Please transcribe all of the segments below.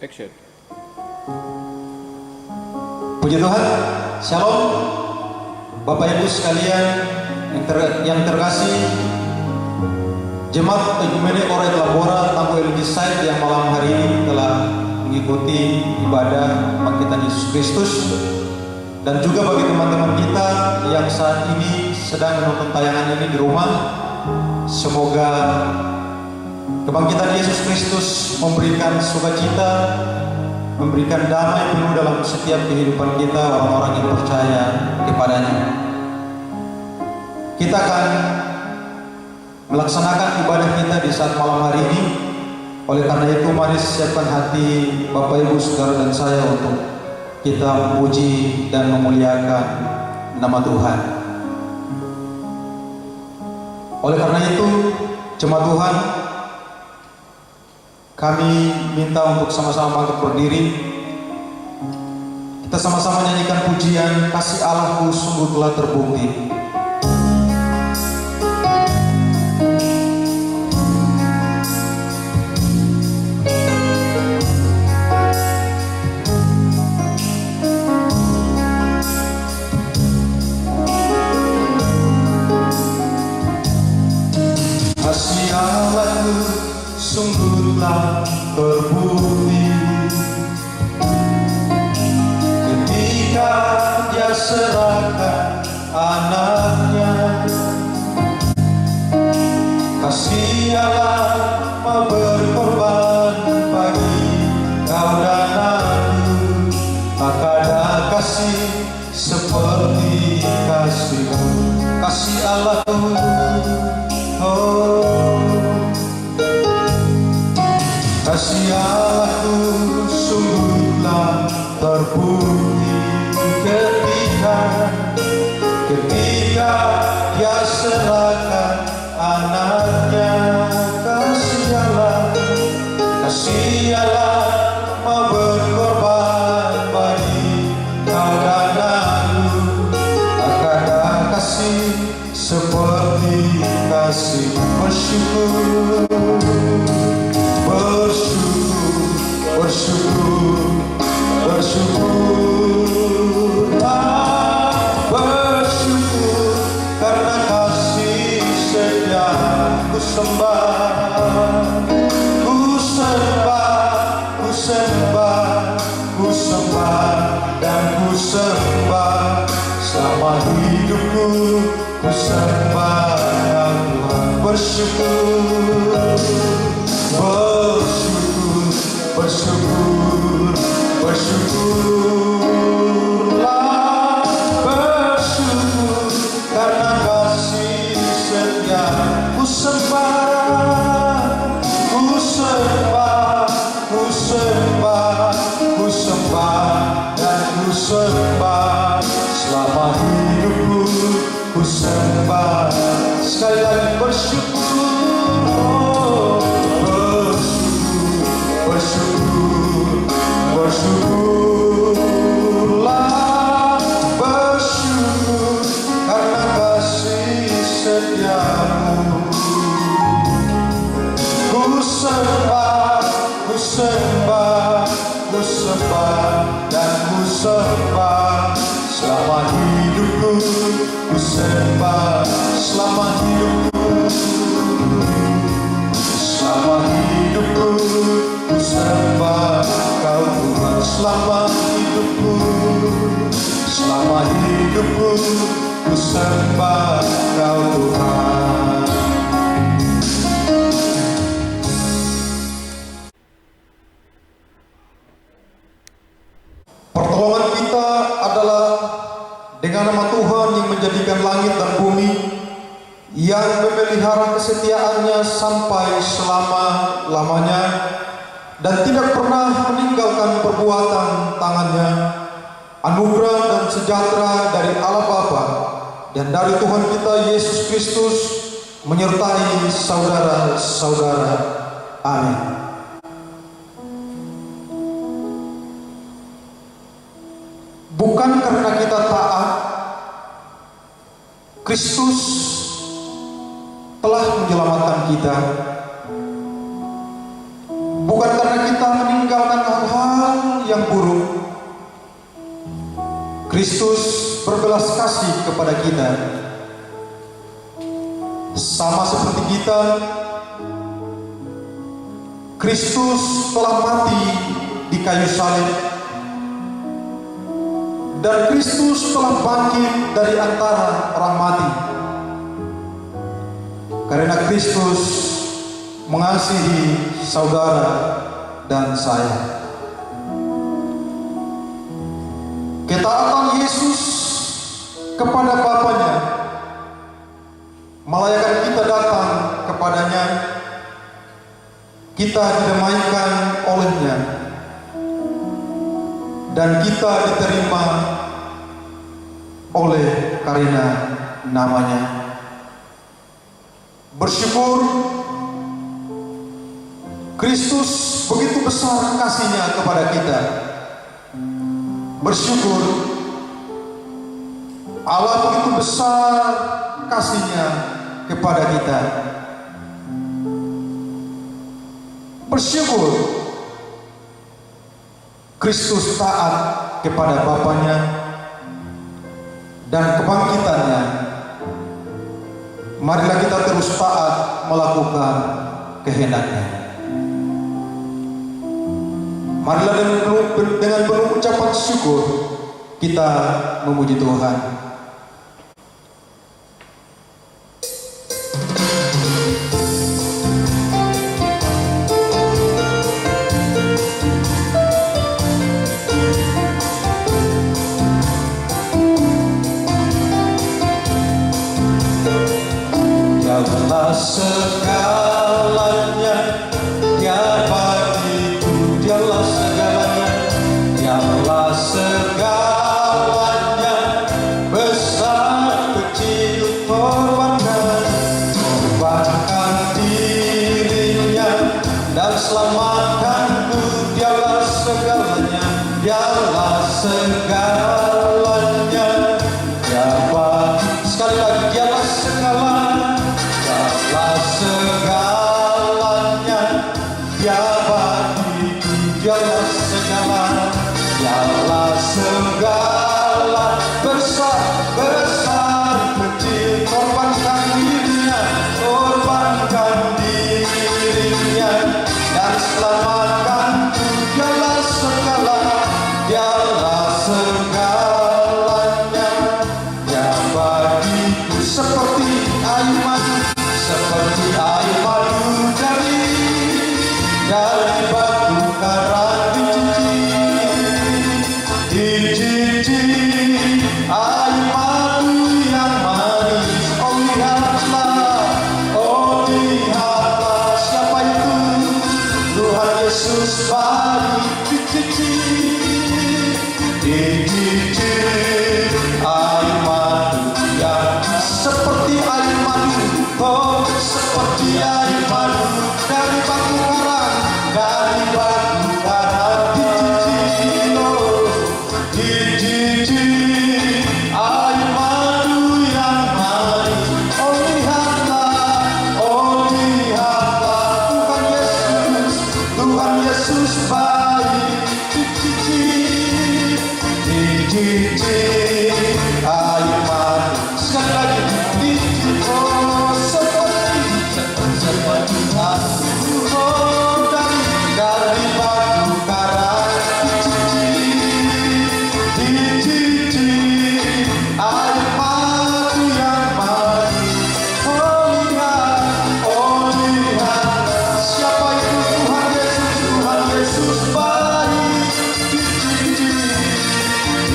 Action. Puji Tuhan, Shalom Bapak Ibu sekalian yang terkasih, Jemaat Ekumenik Oret Labora Tampu Elisai yang malam hari ini telah mengikuti ibadah Kebangkitan Yesus Kristus, dan juga bagi teman-teman kita yang saat ini sedang menonton tayangan ini di rumah, semoga Kebangkitan Yesus Kristus memberikan sukacita, memberikan damai penuh dalam setiap kehidupan kita, orang-orang yang percaya kepadanya. Kita akan melaksanakan ibadah kita di saat malam hari ini. Oleh karena itu, mari siapkan hati Bapak Ibu Saudara dan saya untuk kita memuji dan memuliakan nama Tuhan. Oleh karena itu, jemaat Tuhan, kami minta untuk sama-sama bangkit berdiri. Kita sama-sama nyanyikan pujian Kasih Allahku sungguh telah terbukti. Kasih Allahku sungguhlah terbukti ketika Dia serahkan anaknya. Kasih Allah mau berkorban bagi kau dan aku, tak ada kasih seperti kasih-Mu. Kasih Allahku, oh, kasih Allahku sungguhlah terbukti ketika Dia serahkan anaknya. Kasih Allah mau berkorban bagi kau dan aku, tak ada kasih seperti kasih. Bersyukur, bersyukur karena kasih setia. Ku sembah dan ku sembah selama hidupku. Ku sembah Tuhan. Bersyukurlah, bersyukur karena kasih setia. Ku sembah dan ku sembah selama hidupku. Ku sembah. Sekali lagi bersyukur, oh, bersyukurlah, bersyukur karena kasih setia-Mu. Ku sembah dan ku sembah selama hidupku. Ku sembah selama hidupku. Ku sembah Kau Tuhan selama hidupku. Ku sembah Kau Tuhan. Pertolongan kita adalah dengan nama Tuhan yang menjadikan langit dan bumi, yang memelihara kesetiaannya sampai selama-lamanya, dan tidak pernah meninggalkan perbuatan tangannya. Anugerah dan sejahtera dari Allah Bapa dan dari Tuhan kita Yesus Kristus menyertai saudara-saudara. Amin. Bukan karena kita taat, Kristus telah menyelamatkan kita. Bukan karena kita meninggalkan hal-hal Kristus berbelas kasih kepada kita. Sama seperti kita, Kristus telah mati di kayu salib, dan Kristus telah bangkit dari antara orang mati. Karena Kristus mengasihi saudara dan saya. Ketaatan Yesus kepada Bapanya melayakkan kita datang kepadanya. Kita didamaikan olehnya, dan kita diterima oleh karena namanya. Bersyukur Kristus begitu besar kasihnya kepada kita. Bersyukur Allah begitu besar kasihnya kepada kita. Bersyukur Kristus taat kepada Bapanya dan kebangkitannya. Marilah kita terus taat melakukan kehendaknya. Marilah dengan penuh ucapan syukur kita memuji Tuhan. Dialah segalanya, Dia bagiku, Dialah segalanya, Dialah segalanya, besar kecil korbankan dirinya dan selamatkanku. Dialah segalanya, Dialah segalanya, Dia bagi, sekali lagi, Dialah segalanya. Segalanya, Dia bagiku, Dialah segala, Dialah segala, besar kecil, korbankan dirinya dan selamatkanku. Dialah segala, Dialah segalanya, Dia bagiku seperti air madu, seperti air madu dari batu karang dicicip, air madu yang manis. Oh lihatlah, siapa itu? Tuhan Yesus baik. Dicicip air madu yang seperti air madu. Oh, seperti air madu dari batu karang, dicicip air madu yang manis. Oh lihatlah, Tuhan Yesus baik. Dicicip air madu, sekali lagi, dicicip, oh seperti dari batu karang, dicicip air madu yang manis. Oh lihat, siapa itu? Tuhan Yesus baik.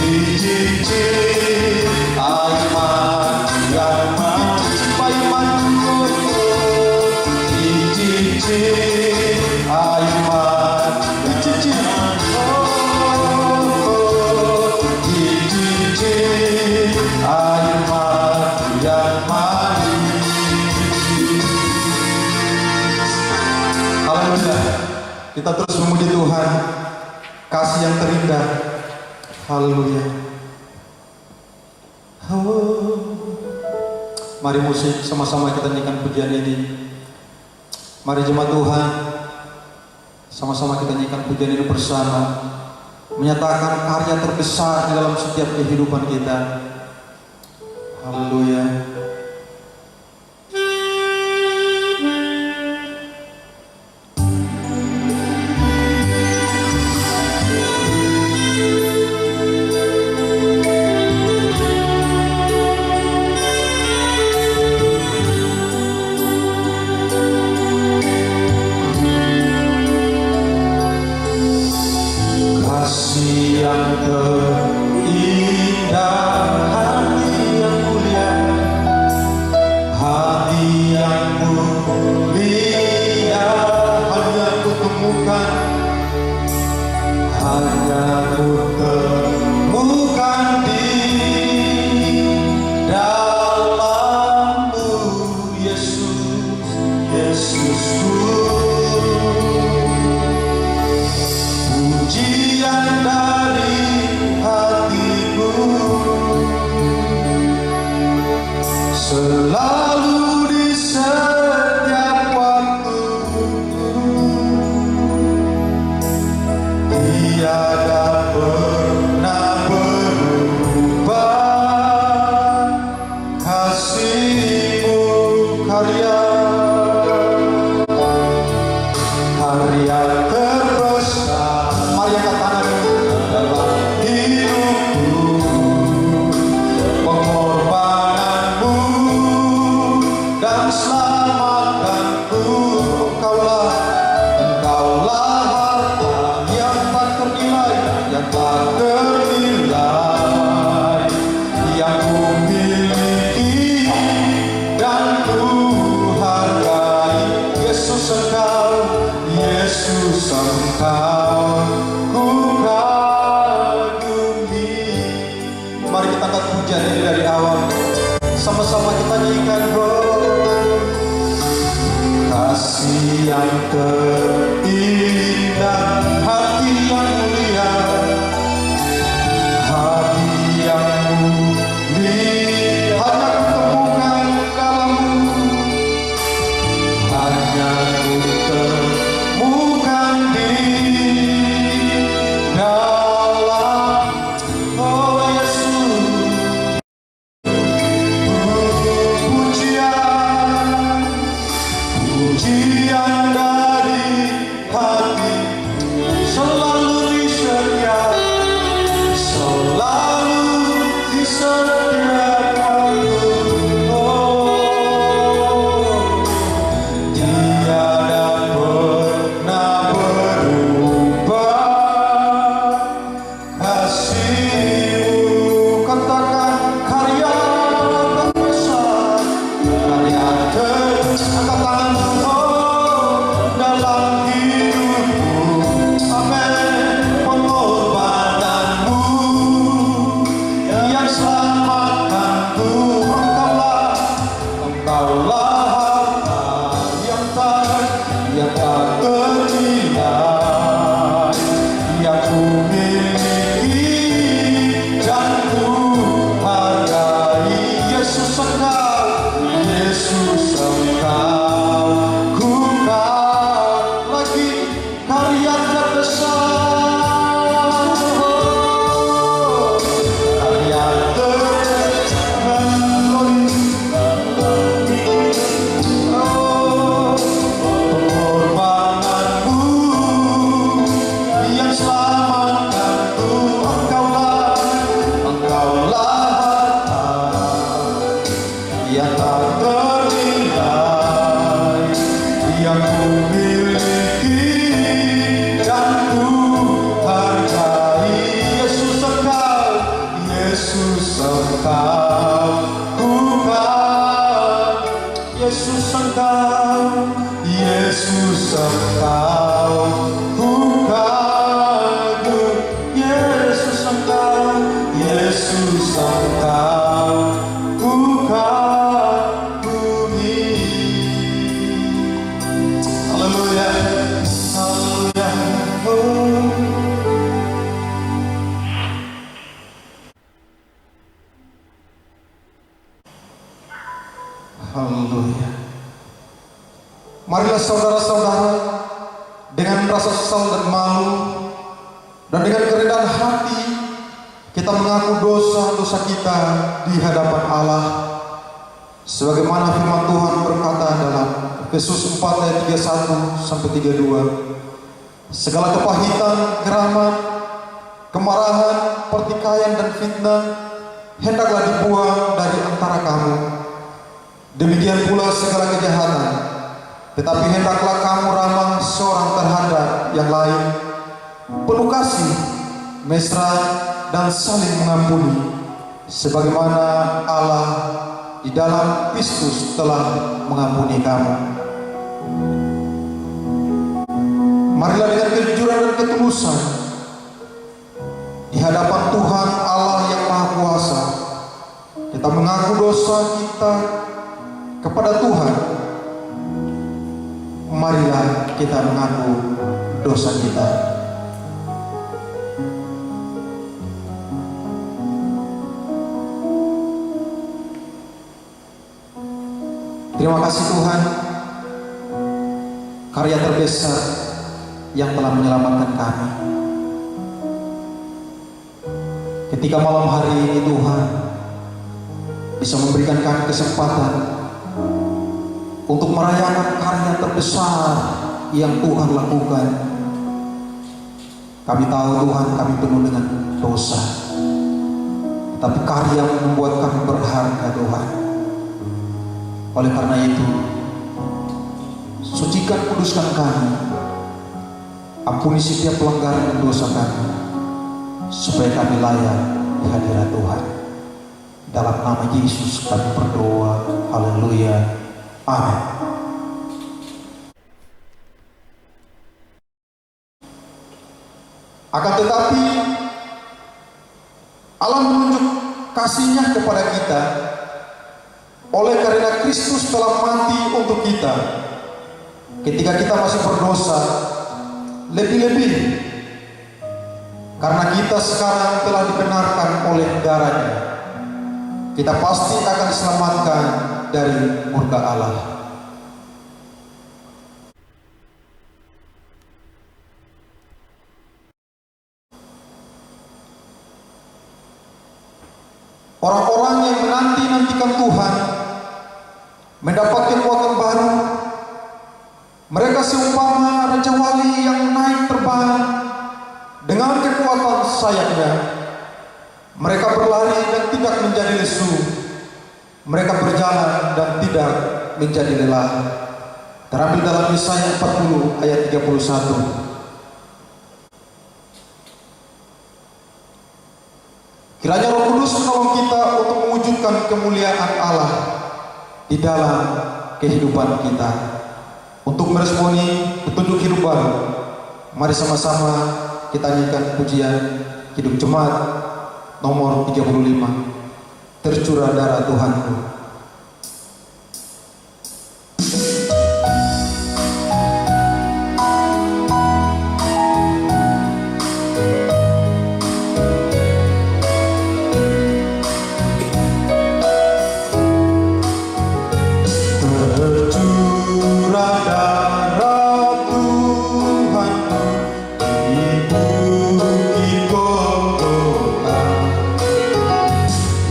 Dicicip air madu yang manis, air madu. Dicicip air madu, dicicip, dicicip air madu yang manis. Haleluya. Kita terus memuji Tuhan, kasih yang terindah. Haleluya. Oh, mari musik sama-sama kita nyanyikan pujian ini. Mari jemaat Tuhan, sama-sama kita nyanyikan pujian ini bersama. menyatakan karya terbesar di dalam setiap kehidupan kita. Haleluya. Kasih yang terindah, hati yang mulia, hati yang mulia, hanya ku temukan, hanya ku temukan di dalam-Mu, Yesus, Yesusku. Pujian dari hatiku selalu di setiap waktu, tiada pernah berubah kasih-Mu. Karya terbesar, mari angkat tangan dalam hidupku, pengorbananmu dan selamatkanku. Engkaulah harta yang tak ternilai, yang tak ternilai, yang ku miliki dan ku hargai. Yesus Engkau, Yesus Engkau ku kagumi. Mari kita angkat pujian ini dari awal, sama-sama kita nyanyikan. Kasih yang terindah, hati yang mulia, hati yang mulia, hanya ku temukan dalam-Mu, hanya ku temukan di dalam, oh Yesus. Pujian dari hati selalu di setiap, selalu di setiap waktu. Oh, tiada pernah berubah kasih-Mu. Katakan karya terbesar, karya terbesar. Angkat tangan dalam hidupku, amin. Pengorbananmu yang selamatkanku. Engkaulah harta yang tak ternilai, yang ku miliki dan ku hargai. Yesus Engkau, Yesus Engkau ku lagi karya terbesar, karya terbesar, pengorbananmu yang selamatkanku. Engkaulah harta yang tak ternilai, yang ku miliki dan ku hargai. Yesus Engkau, Yesus Engkau ku kagumi. Yesus Engkau, Yesus Engkau ku kagumi. Yesus Engkau, Yesus Engkau ku kagumi. Haleluya, haleluya. Haleluya. Marilah saudara-saudara dengan rasa sesal dan malu dan dengan kerendahan kita mengaku dosa-dosa kita di hadapan Allah, sebagaimana firman Tuhan berkata dalam Efesus 4 ayat 31 sampai 32. Segala kepahitan, geraman, kemarahan, pertikaian dan fitnah hendaklah dibuang dari antara kamu. Demikian pula segala kejahatan. Tetapi hendaklah kamu ramah seorang terhadap yang lain, penuh kasih, mesra, dan saling mengampuni, sebagaimana Allah di dalam Kristus telah mengampuni kamu. Marilah dengan kejujuran dan ketulusan di hadapan Tuhan Allah yang Maha Kuasa, kita mengaku dosa kita kepada Tuhan. Marilah kita mengaku dosa kita. Terima kasih Tuhan, karya terbesar yang telah menyelamatkan kami. Ketika malam hari ini Tuhan bisa memberikan kami kesempatan untuk merayakan karya terbesar yang Tuhan lakukan. Kami tahu Tuhan, kami penuh dengan dosa, tapi karya membuat kami berharga Tuhan. Oleh karena itu, sucikan, kuduskan kami, ampuni setiap pelanggaran dan dosa kami, supaya kami layak di hadirat Tuhan. Dalam nama Yesus kami berdoa. Haleluya. Amin. Akan tetapi Allah menunjuk kasih-Nya kepada kita oleh karena Kristus telah mati untuk kita ketika kita masih berdosa. Lebih-lebih karena kita sekarang telah dibenarkan oleh darah-Nya, kita pasti akan diselamatkan dari murka Allah. Orang-orang yang menanti-nantikan Tuhan mendapat kekuatan baru. Mereka seumpama Raja Wali yang naik terbang dengan kekuatan sayapnya. Mereka berlari dan tidak menjadi lesu. Mereka berjalan dan tidak menjadi lelah. Terambil dalam Yesaya 40 ayat 31. Kiranya Roh Kudus menolong kita untuk mewujudkan kemuliaan Allah di dalam kehidupan kita, untuk meresponi petunjuk hidup baru. Mari sama-sama kita nyanyikan pujian Hidup Jemaat nomor 35, Tercurah Darah Tuhanku.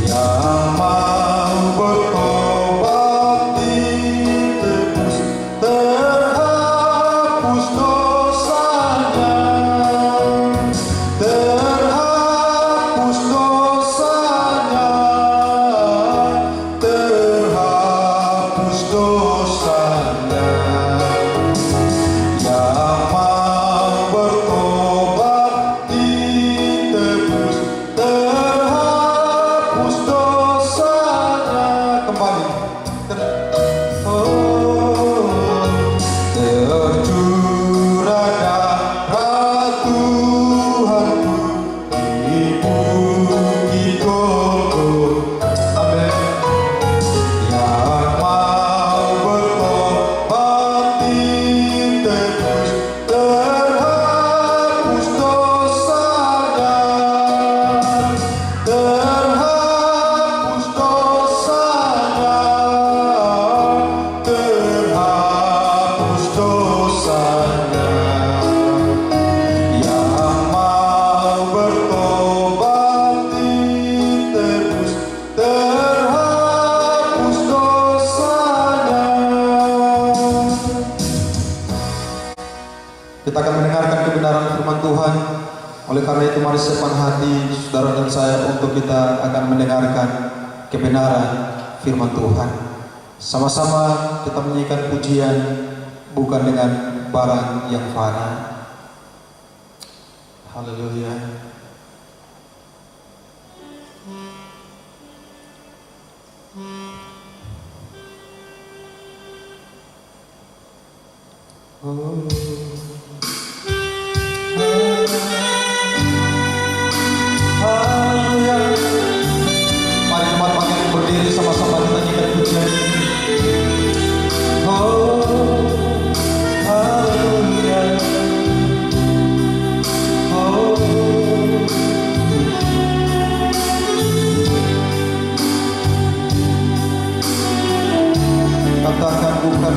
Yang mau Oleh karena itu mari siapkan hati saudara dan saya untuk kita akan mendengarkan kebenaran firman Tuhan. Sama-sama kita menyanyikan pujian bukan dengan barang yang fana. Haleluya. Mari jemaat makin berdiri sama-sama kita nyanyikan pujian ini. Haleluya. Katakan bukan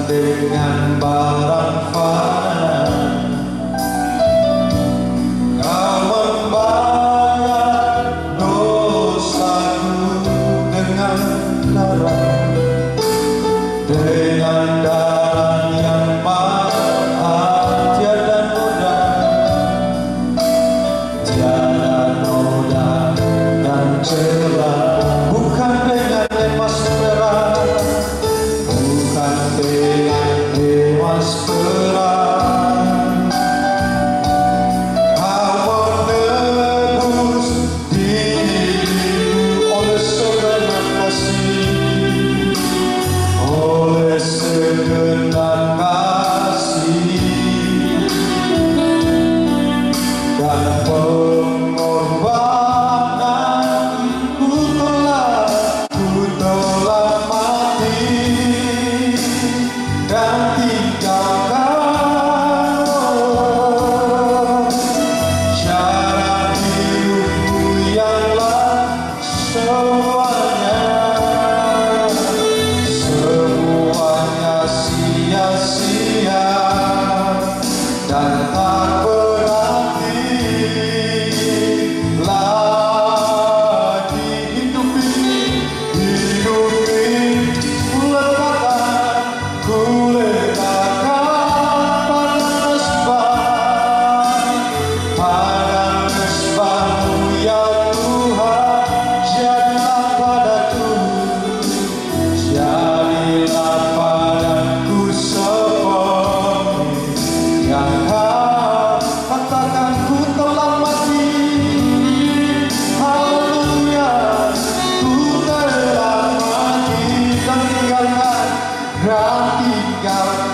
dengan barang fana Kau membayar dosaku dengan darah yang mahal tiada noda dan celah, bukan dengan emas perak, bukan dengan emas perang. Kau menebus diriku oleh segenap kasih, oleh segenap kasih dan pengorbanan. Ku telah mati dan tinggalkan cara hidupku yang semuanya sia-sia dan tak berarti lagi. Hidup ini ku letakkan pada mesbah-Mu ya Tuhan. Jadilah padaku seperti yang Kau katakan. Ku telah mati, haleluya, ku telah mati dan tinggalkan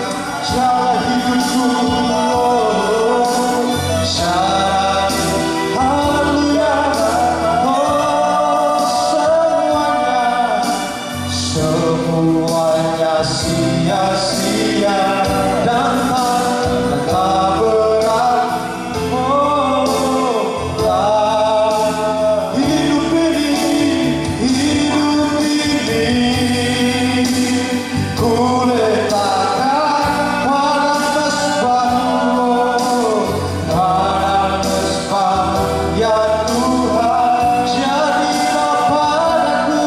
cara hidupku, haleluya, semuanya sia-sia dan tak berarti. Hidup ini ku letakkan pada mesbah-Mu ya Tuhan. Jadilah padaku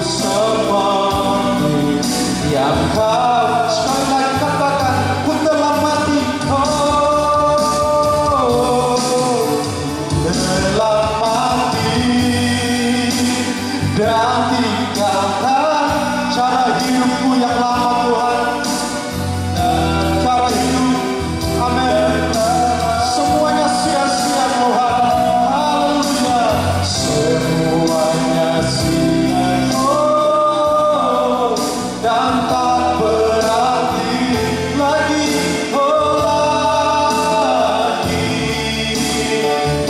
seperti yang Kau. Sekali lagi katakan, ku telah mati, telah mati dan tinggalkan cara hidupku yang lama Tuhan. Cara hidup, amin, semuanya sia-sia Tuhan. Haleluya, semuanya sia-sia dan tak berarti lagi.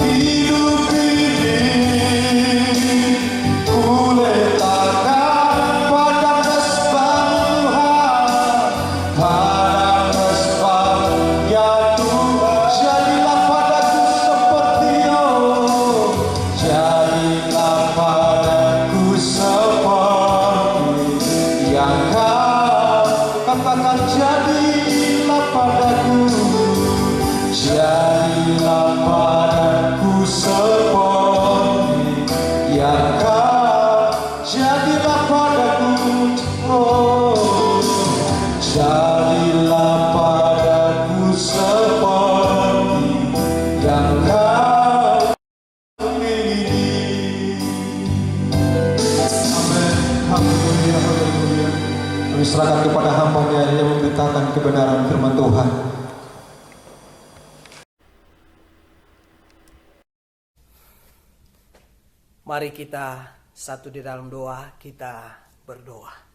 Hidup ini ku letakkan pada mesbah-Mu ya Tuhan. Jadilah padaku seperti yang Kau katakan. Jadilah padaku seperti yang Kau. Jadilah padaku, Jadilah padaku seperti yang Kau miliki. Amin. Haleluya, haleluya. Kami serahkan kepada hamba-Nya yang memberitakan kebenaran firman Tuhan. Mari kita satu di dalam doa, kita berdoa.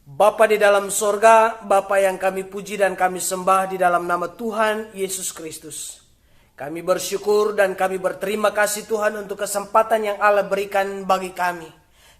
Bapa di dalam sorga, Bapa yang kami puji dan kami sembah di dalam nama Tuhan Yesus Kristus. Kami bersyukur dan kami berterima kasih Tuhan untuk kesempatan yang Allah berikan bagi kami.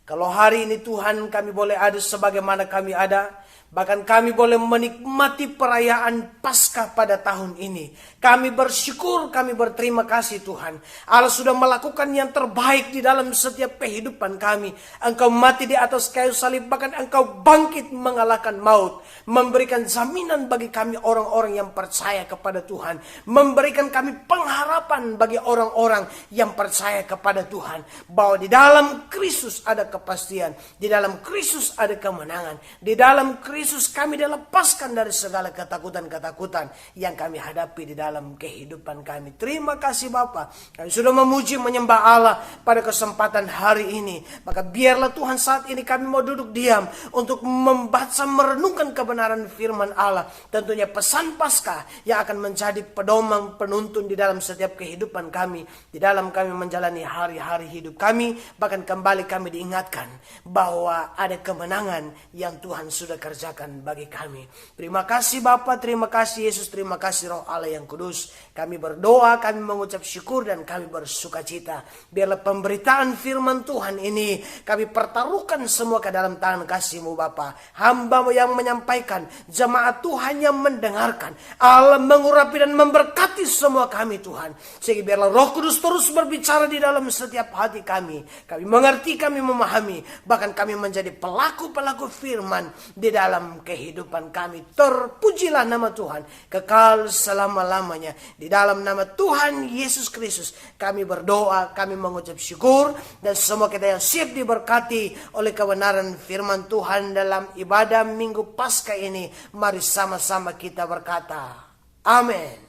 Kalau hari ini Tuhan kami boleh ada sebagaimana kami ada, bahkan kami boleh menikmati perayaan Paskah pada tahun ini. Kami bersyukur, kami berterima kasih Tuhan. Allah sudah melakukan yang terbaik di dalam setiap kehidupan kami. Engkau mati di atas kayu salib, bahkan Engkau bangkit mengalahkan maut. Memberikan jaminan bagi kami orang-orang yang percaya kepada Tuhan. Memberikan kami pengharapan bagi orang-orang yang percaya kepada Tuhan. Bahwa di dalam Kristus ada kepastian. Di dalam Kristus ada kemenangan. Di dalam Kristus kami dilepaskan dari segala ketakutan-ketakutan yang kami hadapi di dalam kehidupan kami. Terima kasih Bapa. Kami sudah memuji menyembah Allah pada kesempatan hari ini. Maka biarlah Tuhan saat ini kami mau duduk diam untuk membaca merenungkan kebenaran firman Allah. Tentunya pesan Paskah yang akan menjadi pedoman penuntun di dalam setiap kehidupan kami. Di dalam kami menjalani hari-hari hidup kami. Bahkan kembali kami diingatkan bahwa ada kemenangan yang Tuhan sudah kerjakan bagi kami. Terima kasih Bapa, terima kasih Yesus, terima kasih Roh Allah yang kudus. Kami berdoa, kami mengucap syukur dan kami bersuka cita. Biarlah pemberitaan firman Tuhan ini kami pertaruhkan semua ke dalam tangan kasih-Mu Bapa. Hamba-Mu yang menyampaikan, jemaat Tuhan yang mendengarkan. Allah mengurapi dan memberkati semua kami Tuhan. Sehingga biarlah Roh Kudus terus berbicara di dalam setiap hati kami. Kami mengerti, kami memahami. Bahkan kami menjadi pelaku-pelaku firman di dalam kehidupan kami. Terpujilah nama Tuhan kekal selama-lamanya. Di dalam nama Tuhan Yesus Kristus kami berdoa, kami mengucap syukur. Dan semua kita yang siap diberkati oleh kebenaran firman Tuhan dalam ibadah Minggu Paskah ini, mari sama-sama kita berkata amin.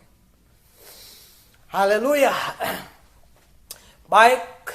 Haleluya. Baik,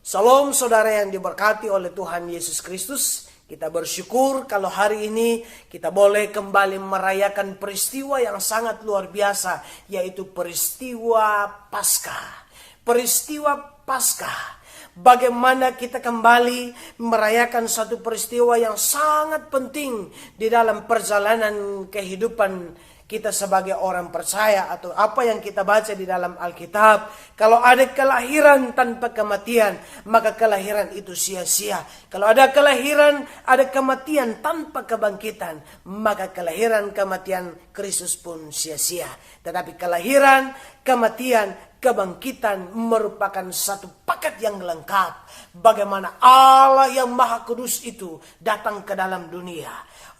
shalom saudara yang diberkati oleh Tuhan Yesus Kristus. Kita bersyukur kalau hari ini kita boleh kembali merayakan peristiwa yang sangat luar biasa, yaitu peristiwa Paskah. Peristiwa Paskah. Bagaimana kita kembali merayakan satu peristiwa yang sangat penting di dalam perjalanan kehidupan kita sebagai orang percaya, atau apa yang kita baca di dalam Alkitab. Kalau ada kelahiran tanpa kematian, maka kelahiran itu sia-sia. Kalau ada kelahiran, ada kematian tanpa kebangkitan, maka kelahiran kematian Kristus pun sia-sia. Tetapi kelahiran, kematian, kebangkitan merupakan satu paket yang lengkap. Bagaimana Allah yang Maha Kudus itu datang ke dalam dunia.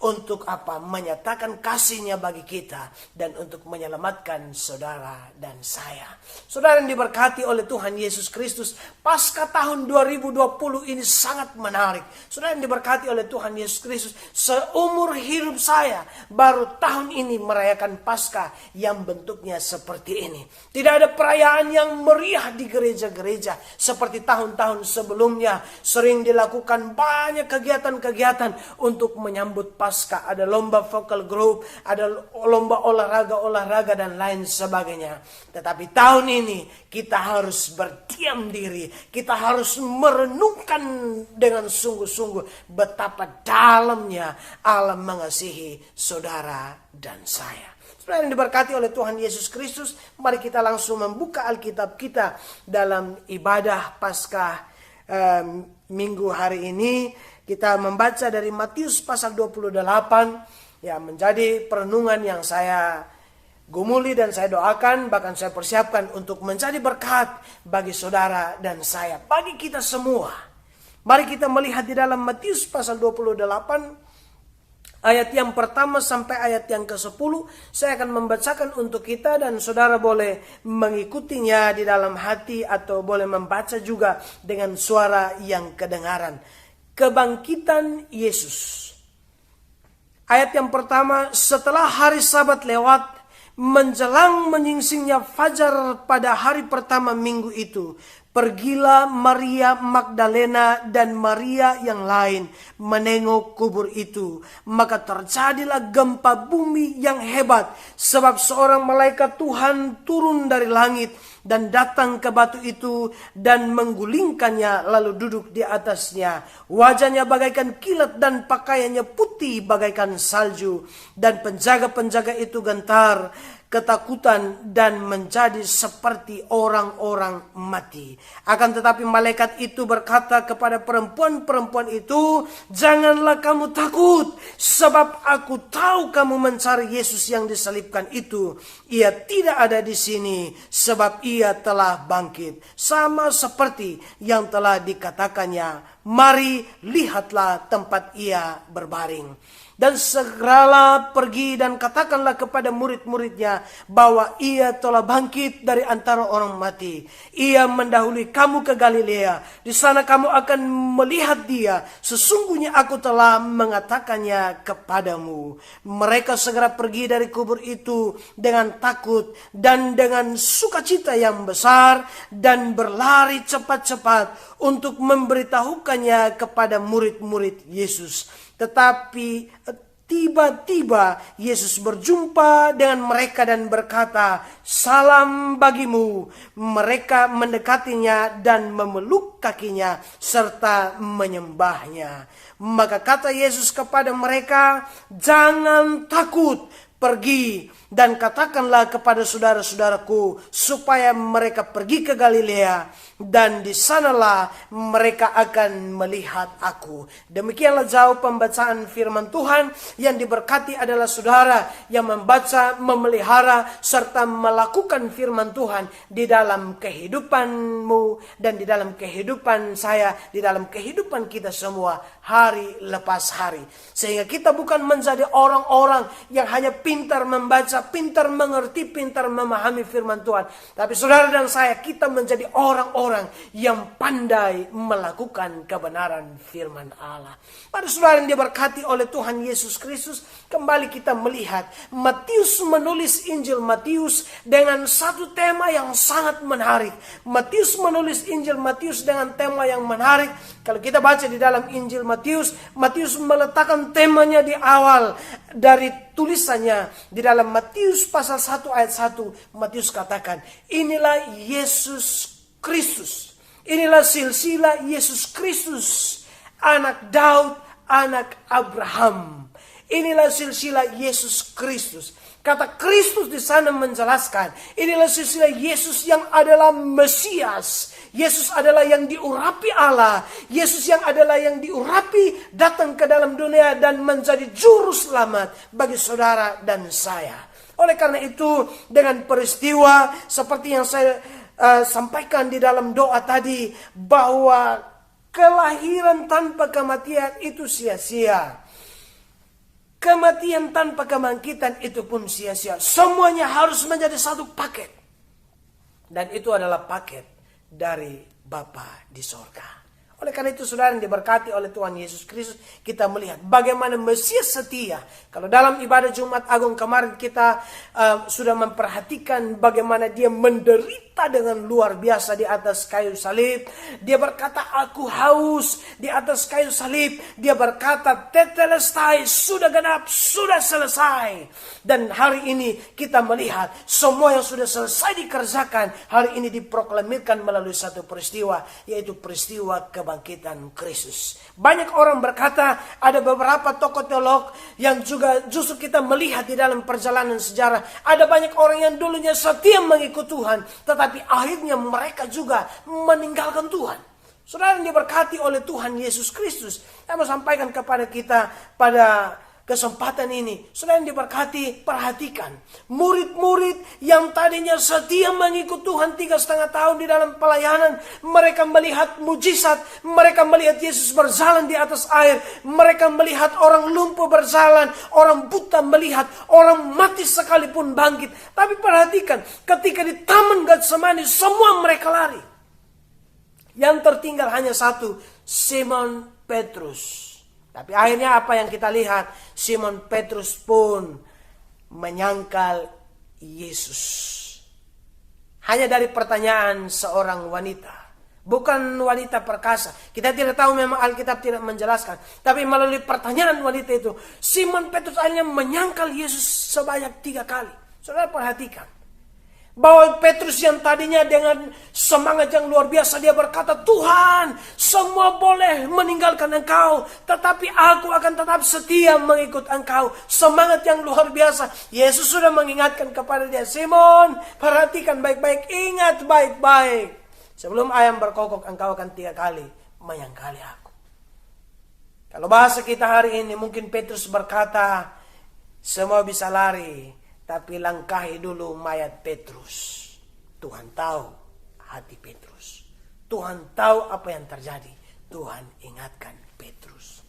Untuk apa? Menyatakan kasih-Nya bagi kita dan untuk menyelamatkan saudara dan saya. Saudara yang diberkati oleh Tuhan Yesus Kristus, Paskah tahun 2020 ini sangat menarik. Saudara yang diberkati oleh Tuhan Yesus Kristus, seumur hidup saya baru tahun ini merayakan Paskah yang bentuknya seperti ini. Tidak ada perayaan yang meriah di gereja-gereja seperti tahun-tahun sebelumnya. Sering dilakukan banyak kegiatan-kegiatan untuk menyambut Paskah. Ada lomba vokal group, ada lomba olahraga dan lain sebagainya. Tetapi tahun ini kita harus berdiam diri. Kita harus merenungkan dengan sungguh-sungguh betapa dalamnya Allah mengasihi saudara dan saya. Saudara yang diberkati oleh Tuhan Yesus Kristus, mari kita langsung membuka Alkitab kita dalam ibadah Paskah minggu hari ini. Kita membaca dari Matius pasal 28, ya, menjadi perenungan yang saya gumuli dan saya doakan, bahkan saya persiapkan untuk menjadi berkat bagi saudara dan saya, bagi kita semua. Mari kita melihat di dalam Matius pasal 28, ayat yang pertama sampai ayat yang ke-10. Saya akan membacakan untuk kita dan saudara boleh mengikutinya di dalam hati atau boleh membaca juga dengan suara yang kedengaran. Kebangkitan Yesus. Ayat yang pertama, setelah hari Sabat lewat, menjelang menyingsingnya fajar pada hari pertama minggu itu, pergilah Maria Magdalena dan Maria yang lain menengok kubur itu. Maka terjadilah gempa bumi yang hebat, sebab seorang malaikat Tuhan turun dari langit dan datang ke batu itu dan menggulingkannya lalu duduk di atasnya. Wajahnya bagaikan kilat dan pakaiannya putih bagaikan salju. Dan penjaga-penjaga itu gentar, ketakutan dan menjadi seperti orang-orang mati. Akan tetapi malaikat itu berkata kepada perempuan-perempuan itu, "Janganlah kamu takut, sebab aku tahu kamu mencari Yesus yang disalibkan itu. Ia tidak ada di sini, sebab ia telah bangkit, sama seperti yang telah dikatakannya. Mari, lihatlah tempat ia berbaring." Dan segeralah pergi dan katakanlah kepada murid-muridnya bahwa ia telah bangkit dari antara orang mati. Ia mendahului kamu ke Galilea. Di sana kamu akan melihat dia. Sesungguhnya aku telah mengatakannya kepadamu. Mereka segera pergi dari kubur itu dengan takut dan dengan sukacita yang besar, dan berlari cepat-cepat untuk memberitahukannya kepada murid-murid Yesus. Tetapi tiba-tiba Yesus berjumpa dengan mereka dan berkata, "Salam bagimu." Mereka mendekatinya dan memeluk kakinya serta menyembahnya. Maka kata Yesus kepada mereka, "Jangan takut. Pergi dan katakanlah kepada saudara-saudaraku supaya mereka pergi ke Galilea, dan di sanalah mereka akan melihat aku." Demikianlah jauh pembacaan firman Tuhan. Yang diberkati adalah saudara yang membaca, memelihara, serta melakukan firman Tuhan di dalam kehidupanmu dan di dalam kehidupan saya, di dalam kehidupan kita semua hari lepas hari. Sehingga kita bukan menjadi orang-orang yang hanya pintar membaca, pintar mengerti, pintar memahami firman Tuhan. Tapi saudara dan saya, kita menjadi orang-orang yang pandai melakukan kebenaran firman Allah. Pada saudara yang diberkati oleh Tuhan Yesus Kristus, kembali kita melihat Matius menulis Injil Matius dengan satu tema yang sangat menarik. Matius menulis Injil Matius dengan tema yang menarik. Kalau kita baca di dalam Injil Matius, Matius meletakkan temanya di awal dari tulisannya. Di dalam Matius pasal 1 ayat 1, Matius katakan, "Inilah Yesus Kristus. Inilah silsilah Yesus Kristus, anak Daud, anak Abraham." Inilah silsilah Yesus Kristus. Kata Kristus di sana menjelaskan, inilah silsilah Yesus yang adalah Mesias. Yesus adalah yang diurapi Allah. Yesus yang adalah yang diurapi datang ke dalam dunia dan menjadi juru selamat bagi saudara dan saya. Oleh karena itu, dengan peristiwa seperti yang saya sampaikan di dalam doa tadi, bahwa kelahiran tanpa kematian itu sia-sia. Kematian tanpa kebangkitan itu pun sia-sia. Semuanya harus menjadi satu paket. Dan itu adalah paket dari Bapa di sorga. Oleh karena itu saudara yang diberkati oleh Tuhan Yesus Kristus, kita melihat bagaimana Mesias setia. Kalau dalam ibadah Jumat Agung kemarin kita sudah memperhatikan bagaimana dia menderita dengan luar biasa di atas kayu salib. Dia berkata, "Aku haus." Di atas kayu salib dia berkata, "Tetelestai," sudah genap, sudah selesai. Dan hari ini kita melihat semua yang sudah selesai dikerjakan hari ini diproklamirkan melalui satu peristiwa, yaitu peristiwa kebangkitan Kristus. Banyak orang berkata, ada beberapa tokoh teolog yang juga justru kita melihat di dalam perjalanan sejarah, ada banyak orang yang dulunya setia mengikut Tuhan, tetapi akhirnya mereka juga meninggalkan Tuhan. Saudara yang diberkati oleh Tuhan Yesus Kristus, saya mau sampaikan kepada kita pada kesempatan ini, saudara yang diberkati, perhatikan murid-murid yang tadinya setia mengikut Tuhan 3,5 tahun di dalam pelayanan. Mereka melihat mujizat, mereka melihat Yesus berjalan di atas air, mereka melihat orang lumpuh berjalan, orang buta melihat, orang mati sekalipun bangkit. Tapi perhatikan, ketika di Taman Getsemani semua mereka lari. Yang tertinggal hanya satu, Simon Petrus. Tapi akhirnya apa yang kita lihat? Simon Petrus pun menyangkal Yesus. Hanya dari pertanyaan seorang wanita. Bukan wanita perkasa. Kita tidak tahu, memang Alkitab tidak menjelaskan. Tapi melalui pertanyaan wanita itu, Simon Petrus akhirnya menyangkal Yesus sebanyak 3 kali. Saudara perhatikan. Bahwa Petrus yang tadinya dengan semangat yang luar biasa, dia berkata, Tuhan, semua boleh meninggalkan Engkau, tetapi aku akan tetap setia mengikut Engkau. Semangat yang luar biasa. Yesus sudah mengingatkan kepada dia, Simon, perhatikan baik-baik, ingat baik-baik. Sebelum ayam berkokok, engkau akan 3 kali menyangkali aku. Kalau bahasa kita hari ini, mungkin Petrus berkata, semua bisa lari, tapi langkahi dulu mayat Petrus. Tuhan tahu hati Petrus. Tuhan tahu apa yang terjadi. Tuhan ingatkan Petrus.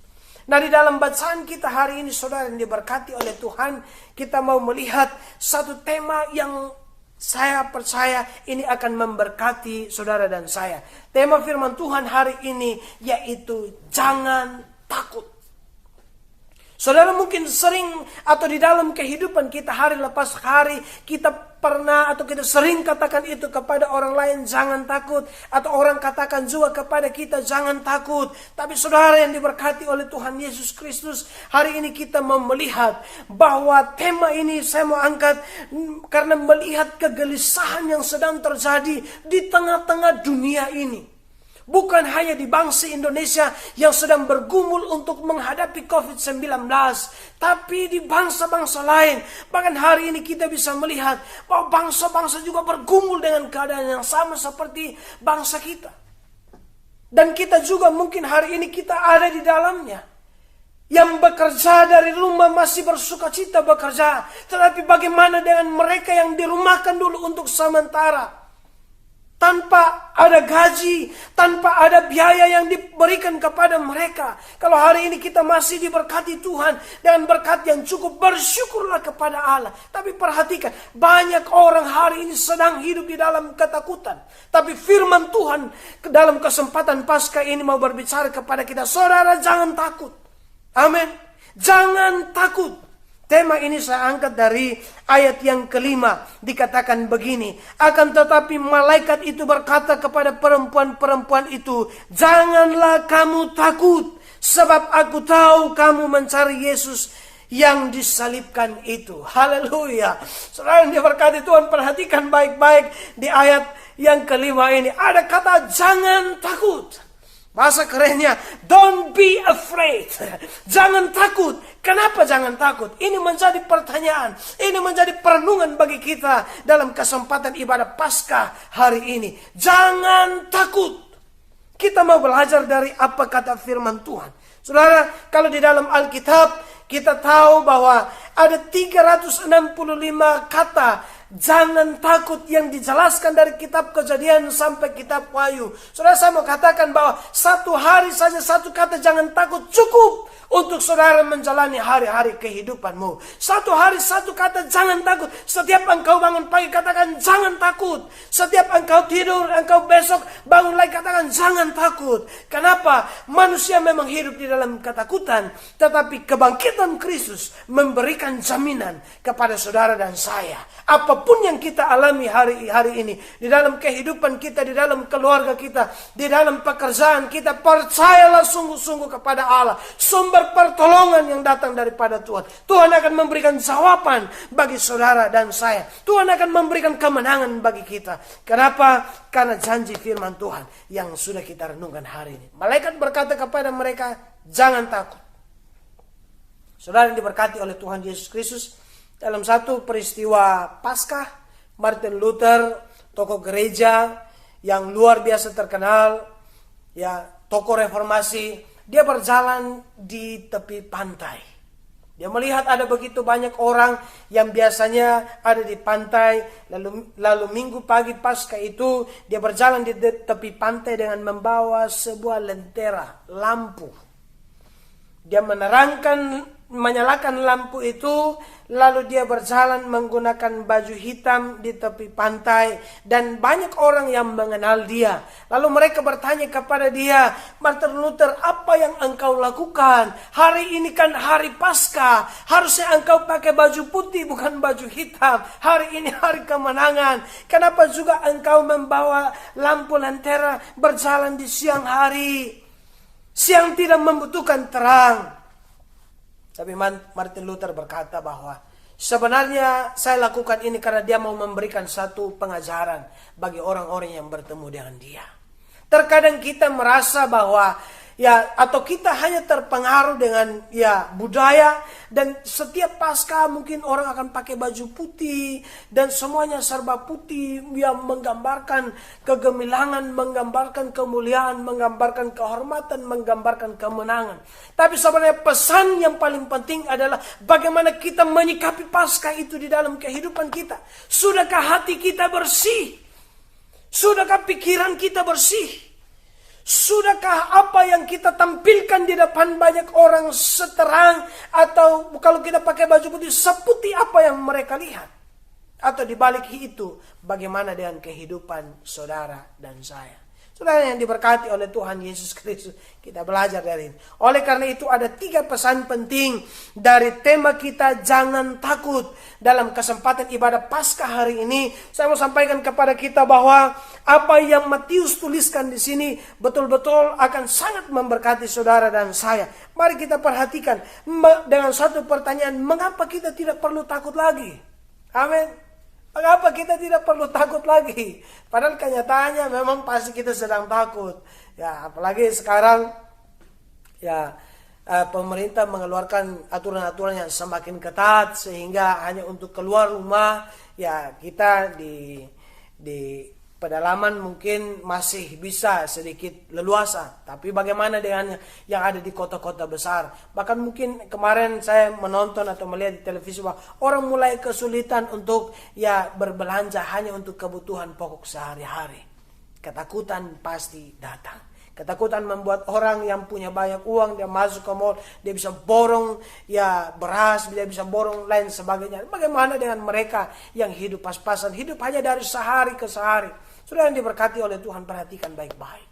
Nah, di dalam bacaan kita hari ini, saudara yang diberkati oleh Tuhan, kita mau melihat satu tema yang saya percaya ini akan memberkati saudara dan saya. Tema firman Tuhan hari ini yaitu jangan takut. Saudara mungkin sering atau di dalam kehidupan kita hari lepas hari, kita pernah atau kita sering katakan itu kepada orang lain, jangan takut. Atau orang katakan juga kepada kita, jangan takut. Tapi saudara yang diberkati oleh Tuhan Yesus Kristus, hari ini kita mau melihat bahwa tema ini saya mau angkat karena melihat kegelisahan yang sedang terjadi di tengah-tengah dunia ini. Bukan hanya di bangsa Indonesia yang sedang bergumul untuk menghadapi COVID-19. Tapi di bangsa-bangsa lain. Bahkan hari ini kita bisa melihat bahwa bangsa-bangsa juga bergumul dengan keadaan yang sama seperti bangsa kita. Dan kita juga mungkin hari ini kita ada di dalamnya. Yang bekerja dari rumah masih bersuka cita bekerja. Tetapi bagaimana dengan mereka yang dirumahkan dulu untuk sementara? Tanpa ada gaji, tanpa ada biaya yang diberikan kepada mereka. Kalau hari ini kita masih diberkati Tuhan dengan berkat yang cukup, bersyukurlah kepada Allah. Tapi perhatikan, banyak orang hari ini sedang hidup di dalam ketakutan. Tapi firman Tuhan dalam kesempatan Paskah ini mau berbicara kepada kita, saudara jangan takut. Amin. Jangan takut. Tema ini saya angkat dari ayat yang kelima. Dikatakan begini. Akan tetapi malaikat itu berkata kepada perempuan-perempuan itu, janganlah kamu takut, sebab aku tahu kamu mencari Yesus yang disalibkan itu. Haleluya. Saudara yang diberkati Tuhan, perhatikan baik-baik di ayat yang kelima ini. Ada kata jangan takut. Bahasa kerennya, don't be afraid. Jangan takut. Kenapa jangan takut? Ini menjadi pertanyaan. Ini menjadi perenungan bagi kita dalam kesempatan ibadah Paskah hari ini. Jangan takut. Kita mau belajar dari apa kata firman Tuhan. Saudara, kalau di dalam Alkitab kita tahu bahwa ada 365 kata jangan takut yang dijelaskan dari kitab Kejadian sampai kitab Wahyu. Saudara, saya mau katakan bahwa satu hari saja satu kata jangan takut cukup untuk saudara menjalani hari-hari kehidupanmu. Satu hari satu kata jangan takut. Setiap engkau bangun pagi katakan jangan takut. Setiap engkau tidur, engkau besok bangun lagi katakan jangan takut. Kenapa? Manusia memang hidup di dalam ketakutan, tetapi kebangkitan Kristus memberikan jaminan kepada saudara dan saya. Apapun yang kita alami hari ini, di dalam kehidupan kita, di dalam keluarga kita, di dalam pekerjaan kita, percayalah sungguh-sungguh kepada Allah. Sumber pertolongan yang datang daripada Tuhan. Tuhan akan memberikan jawaban bagi saudara dan saya. Tuhan akan memberikan kemenangan bagi kita. Kenapa? Karena janji firman Tuhan yang sudah kita renungkan hari ini. Malaikat berkata kepada mereka, jangan takut. Saudara yang diberkati oleh Tuhan Yesus Kristus, dalam satu peristiwa Paskah, Martin Luther, tokoh gereja yang luar biasa terkenal, ya, tokoh reformasi, dia berjalan di tepi pantai. Dia melihat ada begitu banyak orang yang biasanya ada di pantai, lalu minggu pagi Paskah itu dia berjalan di tepi pantai dengan membawa sebuah lentera, lampu. Dia menerangkan menyalakan lampu itu, lalu dia berjalan menggunakan baju hitam di tepi pantai, dan banyak orang yang mengenal dia. Lalu mereka bertanya kepada dia, Martin Luther, apa yang engkau lakukan? Hari ini kan hari Paskah, harusnya engkau pakai baju putih bukan baju hitam. Hari ini hari kemenangan, kenapa juga engkau membawa lampu lentera berjalan di siang hari? Siang tidak membutuhkan terang. Tapi Martin Luther berkata bahwa sebenarnya saya lakukan ini karena dia mau memberikan satu pengajaran bagi orang-orang yang bertemu dengan dia. Terkadang kita merasa bahwa atau kita hanya terpengaruh dengan budaya, dan setiap Paskah mungkin orang akan pakai baju putih dan semuanya serba putih yang menggambarkan kegemilangan, menggambarkan kemuliaan, menggambarkan kehormatan, menggambarkan kemenangan. Tapi sebenarnya pesan yang paling penting adalah bagaimana kita menyikapi Paskah itu di dalam kehidupan kita. Sudahkah hati kita bersih? Sudahkah pikiran kita bersih? Sudahkah apa yang kita tampilkan di depan banyak orang seterang, atau kalau kita pakai baju putih seputih apa yang mereka lihat? Atau dibalik itu, bagaimana dengan kehidupan saudara dan saya? Saudara yang diberkati oleh Tuhan Yesus Kristus, kita belajar dari ini. Oleh karena itu ada 3 pesan penting dari tema kita, jangan takut. Dalam kesempatan ibadah Paskah hari ini, saya mau sampaikan kepada kita bahwa apa yang Matius tuliskan di sini betul-betul akan sangat memberkati saudara dan saya. Mari kita perhatikan dengan satu pertanyaan, mengapa kita tidak perlu takut lagi? Amin. Mengapa kita tidak perlu takut lagi? Padahal kenyataannya memang pasti kita sedang takut. Ya, apalagi sekarang pemerintah mengeluarkan aturan-aturan yang semakin ketat, sehingga hanya untuk keluar rumah kita di pedalaman mungkin masih bisa sedikit leluasa. Tapi bagaimana dengan yang ada di kota-kota besar? Bahkan mungkin kemarin saya menonton atau melihat di televisi bahwa orang mulai kesulitan untuk berbelanja hanya untuk kebutuhan pokok sehari-hari. Ketakutan pasti datang. Ketakutan membuat orang yang punya banyak uang, dia masuk ke mall, dia bisa borong beras, dia bisa borong lain sebagainya. Bagaimana dengan mereka yang hidup pas-pasan, hidup hanya dari sehari ke sehari? Sudah yang diberkati oleh Tuhan, perhatikan baik-baik.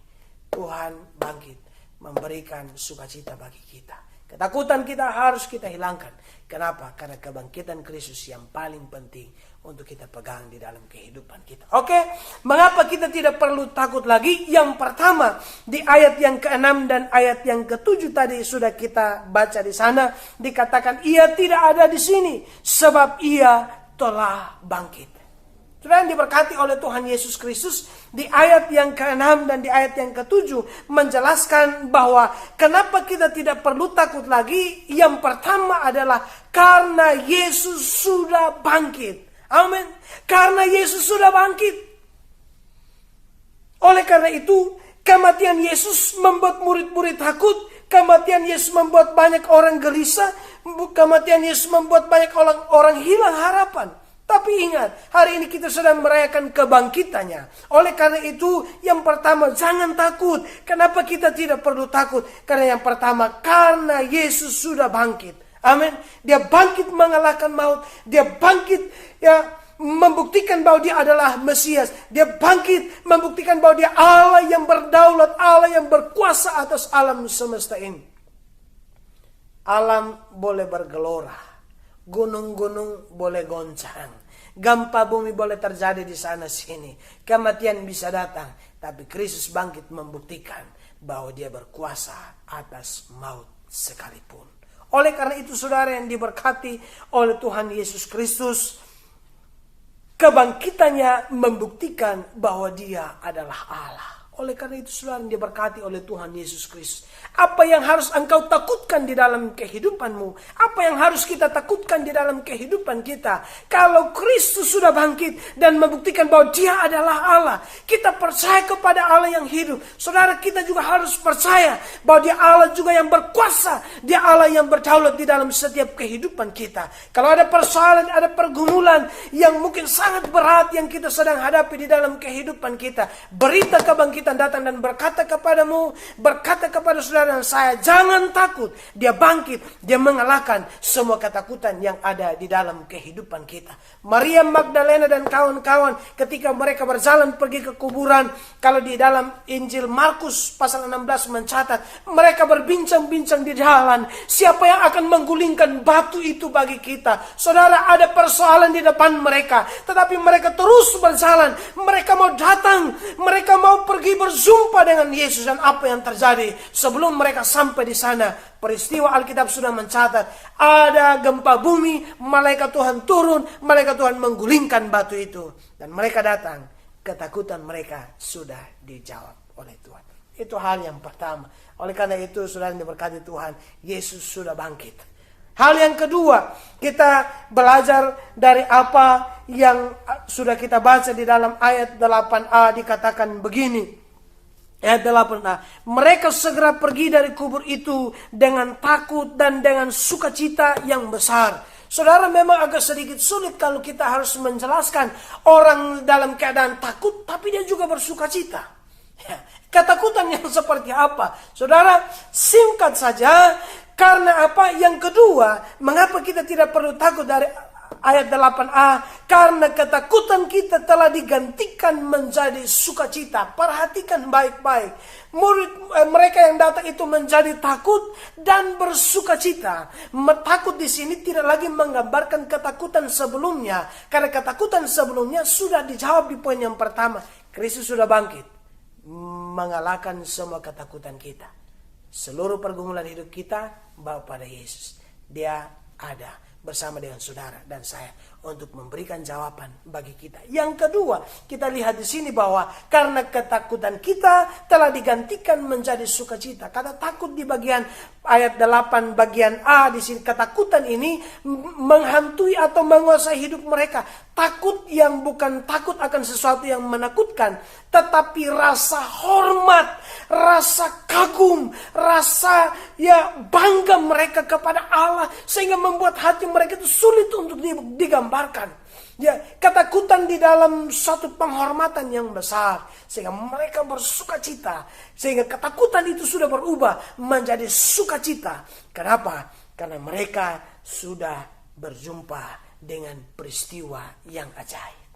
Tuhan bangkit, memberikan sukacita bagi kita. Ketakutan kita harus kita hilangkan. Kenapa? Karena kebangkitan Kristus yang paling penting untuk kita pegang di dalam kehidupan kita. Oke, mengapa kita tidak perlu takut lagi? Yang pertama, di ayat yang ke-6 dan ayat yang ke-7 tadi sudah kita baca di sana, dikatakan ia tidak ada di sini sebab ia telah bangkit. Sudah yang diberkati oleh Tuhan Yesus Kristus, di ayat yang ke-6 dan di ayat yang ke-7 menjelaskan bahwa kenapa kita tidak perlu takut lagi. Yang pertama adalah karena Yesus sudah bangkit. Amin. Karena Yesus sudah bangkit. Oleh karena itu, kematian Yesus membuat murid-murid takut. Kematian Yesus membuat banyak orang gelisah. Kematian Yesus membuat banyak orang hilang harapan. Tapi ingat, hari ini kita sedang merayakan kebangkitannya. Oleh karena itu, yang pertama, jangan takut. Kenapa kita tidak perlu takut? Karena yang pertama, karena Yesus sudah bangkit. Amin. Dia bangkit mengalahkan maut. Dia bangkit membuktikan bahwa dia adalah Mesias. Dia bangkit membuktikan bahwa dia Allah yang berdaulat, Allah yang berkuasa atas alam semesta ini. Alam boleh bergelora, gunung-gunung boleh goncang, gempa bumi boleh terjadi di sana sini, kematian bisa datang, tapi Kristus bangkit membuktikan bahwa dia berkuasa atas maut sekalipun. Oleh karena itu, saudara yang diberkati oleh Tuhan Yesus Kristus, kebangkitannya membuktikan bahwa dia adalah Allah. Oleh karena itu, saudara yang diberkati oleh Tuhan Yesus Kristus, apa yang harus engkau takutkan di dalam kehidupanmu? Apa yang harus kita takutkan di dalam kehidupan kita? Kalau Kristus sudah bangkit dan membuktikan bahwa dia adalah Allah, kita percaya kepada Allah yang hidup. Saudara, kita juga harus percaya bahwa dia Allah juga yang berkuasa. Dia Allah yang berdaulat di dalam setiap kehidupan kita. Kalau ada persoalan, ada pergumulan yang mungkin sangat berat yang kita sedang hadapi di dalam kehidupan kita, berita kebangkitan kebangkitan datang dan berkata kepadamu, berkata kepada saudara dan saya, jangan takut. Dia bangkit, dia mengalahkan semua ketakutan yang ada di dalam kehidupan kita. Maria Magdalena dan kawan-kawan ketika mereka berjalan pergi ke kuburan, kalau di dalam Injil Markus pasal 16 mencatat, mereka berbincang-bincang di jalan, siapa yang akan menggulingkan batu itu bagi kita. Saudara, ada persoalan di depan mereka, tetapi mereka terus berjalan. Mereka mau datang, mereka mau pergi berjumpa dengan Yesus. Dan apa yang terjadi sebelum mereka sampai di sana? Peristiwa Alkitab sudah mencatat, ada gempa bumi, malaikat Tuhan turun, malaikat Tuhan menggulingkan batu itu. Dan mereka datang, ketakutan mereka sudah dijawab oleh Tuhan. Itu hal yang pertama. Oleh karena itu, saudara yang diberkati Tuhan, Yesus sudah bangkit. Hal yang kedua, kita belajar dari apa yang sudah kita baca di dalam ayat 8a, dikatakan begini. Ayat 8a, mereka segera pergi dari kubur itu dengan takut dan dengan sukacita yang besar. Saudara, memang agak sedikit sulit kalau kita harus menjelaskan orang dalam keadaan takut, tapi dia juga bersukacita. Ya, ketakutan yang seperti apa? Saudara, singkat saja, karena apa? Yang kedua, mengapa kita tidak perlu takut dari ayat 8a? Karena ketakutan kita telah digantikan menjadi sukacita. Perhatikan baik-baik. Mereka yang datang itu menjadi takut dan bersukacita. Takut di sini tidak lagi menggambarkan ketakutan sebelumnya, karena ketakutan sebelumnya sudah dijawab di poin yang pertama. Kristus sudah bangkit, mengalahkan semua ketakutan kita. Seluruh pergumulan hidup kita bawa pada Yesus. Dia ada bersama dengan saudara dan saya untuk memberikan jawaban bagi kita. Yang kedua, kita lihat di sini bahwa karena ketakutan kita telah digantikan menjadi sukacita. Kata takut di bagian ayat 8 bagian A di sini, ketakutan ini menghantui atau menguasai hidup mereka. Takut yang bukan takut akan sesuatu yang menakutkan, tetapi rasa hormat, rasa kagum, rasa bangga mereka kepada Allah, sehingga membuat hati mereka itu sulit untuk digambarkan. Ya, ketakutan di dalam suatu penghormatan yang besar, sehingga mereka bersukacita, sehingga ketakutan itu sudah berubah menjadi sukacita. Kenapa? Karena mereka sudah berjumpa dengan peristiwa yang ajaib.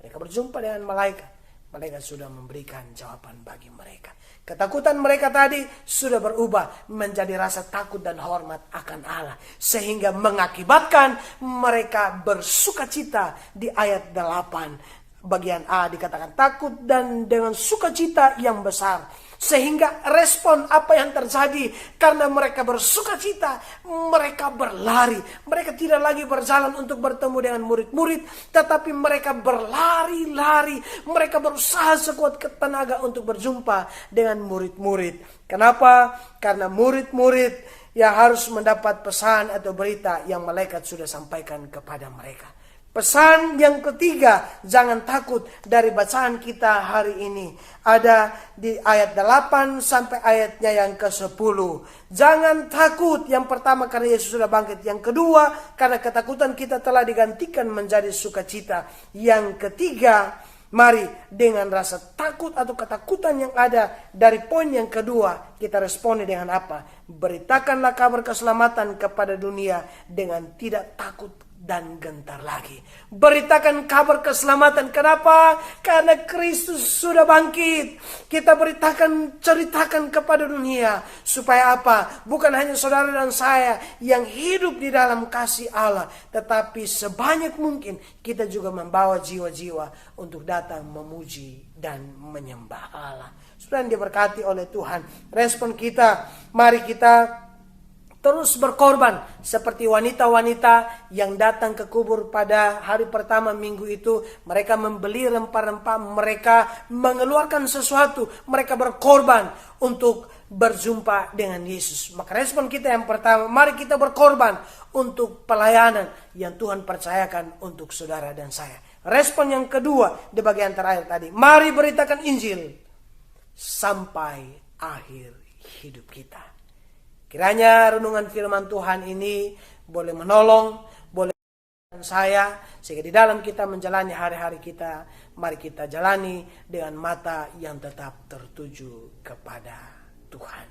Mereka berjumpa dengan malaikat. Malaikat sudah memberikan jawaban bagi mereka. Ketakutan mereka tadi sudah berubah menjadi rasa takut dan hormat akan Allah, sehingga mengakibatkan mereka bersukacita. Di ayat 8 bagian A dikatakan takut dan dengan sukacita yang besar. Sehingga respon apa yang terjadi, karena mereka bersukacita, mereka berlari. Mereka tidak lagi berjalan untuk bertemu dengan murid-murid, tetapi mereka berlari-lari. Mereka berusaha sekuat tenaga untuk berjumpa dengan murid-murid. Kenapa? Karena murid-murid yang harus mendapat pesan atau berita yang malaikat sudah sampaikan kepada mereka. Pesan yang ketiga, jangan takut, dari bacaan kita hari ini. Ada di ayat 8 sampai ayatnya yang ke-10. Jangan takut, yang pertama karena Yesus sudah bangkit. Yang kedua, karena ketakutan kita telah digantikan menjadi sukacita. Yang ketiga, mari dengan rasa takut atau ketakutan yang ada dari poin yang kedua, kita responi dengan apa? Beritakanlah kabar keselamatan kepada dunia dengan tidak takut dan gentar lagi. Beritakan kabar keselamatan. Kenapa? Karena Kristus sudah bangkit. Kita ceritakan kepada dunia. Supaya apa? Bukan hanya saudara dan saya yang hidup di dalam kasih Allah, tetapi sebanyak mungkin kita juga membawa jiwa-jiwa untuk datang memuji dan menyembah Allah. Saudara yang diberkati oleh Tuhan, respon kita, mari kita terus berkorban seperti wanita-wanita yang datang ke kubur pada hari pertama minggu itu. Mereka membeli rempah-rempah, mereka mengeluarkan sesuatu, mereka berkorban untuk berjumpa dengan Yesus. Maka respon kita yang pertama, mari kita berkorban untuk pelayanan yang Tuhan percayakan untuk saudara dan saya. Respon yang kedua di bagian terakhir tadi, mari beritakan Injil sampai akhir hidup kita. Kiranya renungan firman Tuhan ini boleh menolong, boleh saya, sehingga di dalam kita menjalani hari-hari kita, mari kita jalani dengan mata yang tetap tertuju kepada Tuhan.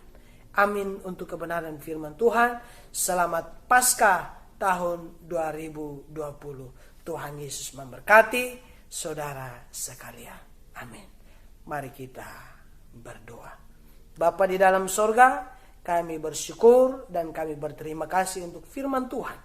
Amin untuk kebenaran firman Tuhan. Selamat Paskah tahun 2020. Tuhan Yesus memberkati saudara sekalian. Amin. Mari kita berdoa. Bapa di dalam sorga, kami bersyukur dan kami berterima kasih untuk firman Tuhan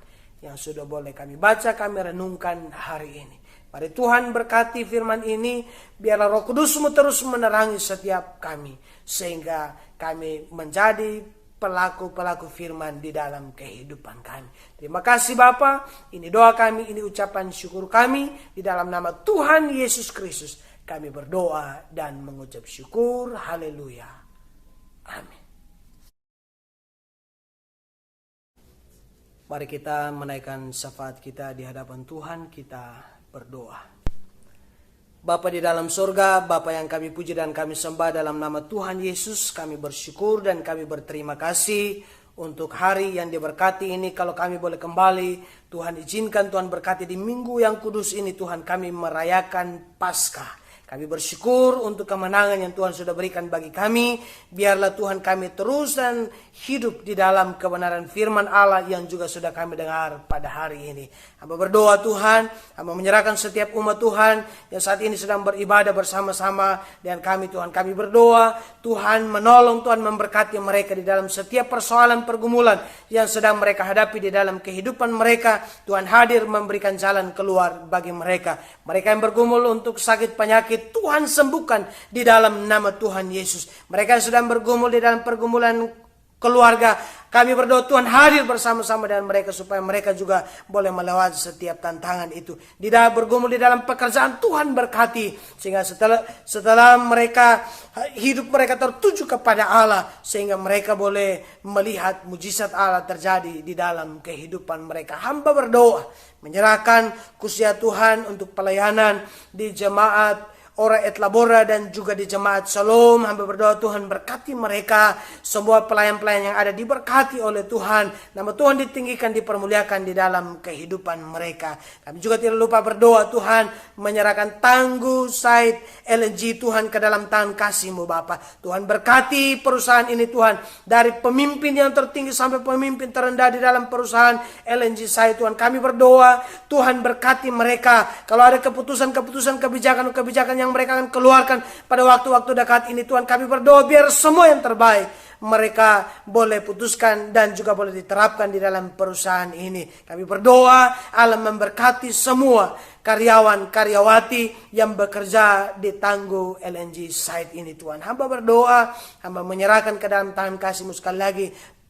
yang sudah boleh kami baca, kami renungkan hari ini. Mari Tuhan berkati firman ini, biarlah Roh Kudus-Mu terus menerangi setiap kami, sehingga kami menjadi pelaku-pelaku firman di dalam kehidupan kami. Terima kasih Bapa, ini doa kami, ini ucapan syukur kami, di dalam nama Tuhan Yesus Kristus kami berdoa dan mengucap syukur. Haleluya. Amin. Mari kita menaikkan syafaat kita di hadapan Tuhan, kita berdoa. Bapa di dalam surga, Bapa yang kami puji dan kami sembah dalam nama Tuhan Yesus, kami bersyukur dan kami berterima kasih untuk hari yang diberkati ini. Kalau kami boleh kembali, Tuhan izinkan Tuhan berkati di minggu yang kudus ini, Tuhan kami merayakan Paskah. Kami bersyukur untuk kemenangan yang Tuhan sudah berikan bagi kami. Biarlah Tuhan kami terus dan hidup di dalam kebenaran firman Allah yang juga sudah kami dengar pada hari ini. Hamba berdoa Tuhan, hamba menyerahkan setiap umat Tuhan yang saat ini sedang beribadah bersama-sama dengan kami Tuhan. Kami berdoa Tuhan menolong, Tuhan memberkati mereka di dalam setiap persoalan pergumulan yang sedang mereka hadapi di dalam kehidupan mereka. Tuhan hadir memberikan jalan keluar bagi mereka. Mereka yang bergumul untuk sakit penyakit, Tuhan sembuhkan di dalam nama Tuhan Yesus. Mereka yang sedang bergumul di dalam pergumulan keluarga, kami berdoa Tuhan hadir bersama-sama dengan mereka supaya mereka juga boleh melewati setiap tantangan itu. Di dalam bergumul di dalam pekerjaan, Tuhan berkati sehingga setelah mereka hidup mereka tertuju kepada Allah, sehingga mereka boleh melihat mujizat Allah terjadi di dalam kehidupan mereka. Hamba berdoa menyerahkan kusia Tuhan untuk pelayanan di jemaat Ora et Labora dan juga di jemaat Shalom. Hamba berdoa Tuhan berkati mereka. Semua pelayan-pelayan yang ada diberkati oleh Tuhan. Nama Tuhan ditinggikan, dipermuliakan di dalam kehidupan mereka. Kami juga tidak lupa berdoa Tuhan menyerahkan Tangguh Site LNG Tuhan ke dalam tangan kasih-Mu Bapa. Tuhan berkati perusahaan ini Tuhan. Dari pemimpin yang tertinggi sampai pemimpin terendah di dalam perusahaan LNG Site Tuhan. Kami berdoa Tuhan berkati mereka. Kalau ada keputusan-keputusan, kebijakan-kebijakan yang mereka akan keluarkan pada waktu-waktu dekat ini Tuhan, kami berdoa biar semua yang terbaik mereka boleh putuskan dan juga boleh diterapkan di dalam perusahaan ini. Kami berdoa Allah memberkati semua karyawan-karyawati yang bekerja di Tangguh LNG Site ini Tuhan. Hamba berdoa, hamba menyerahkan ke dalam tangan kasih-Mu sekali lagi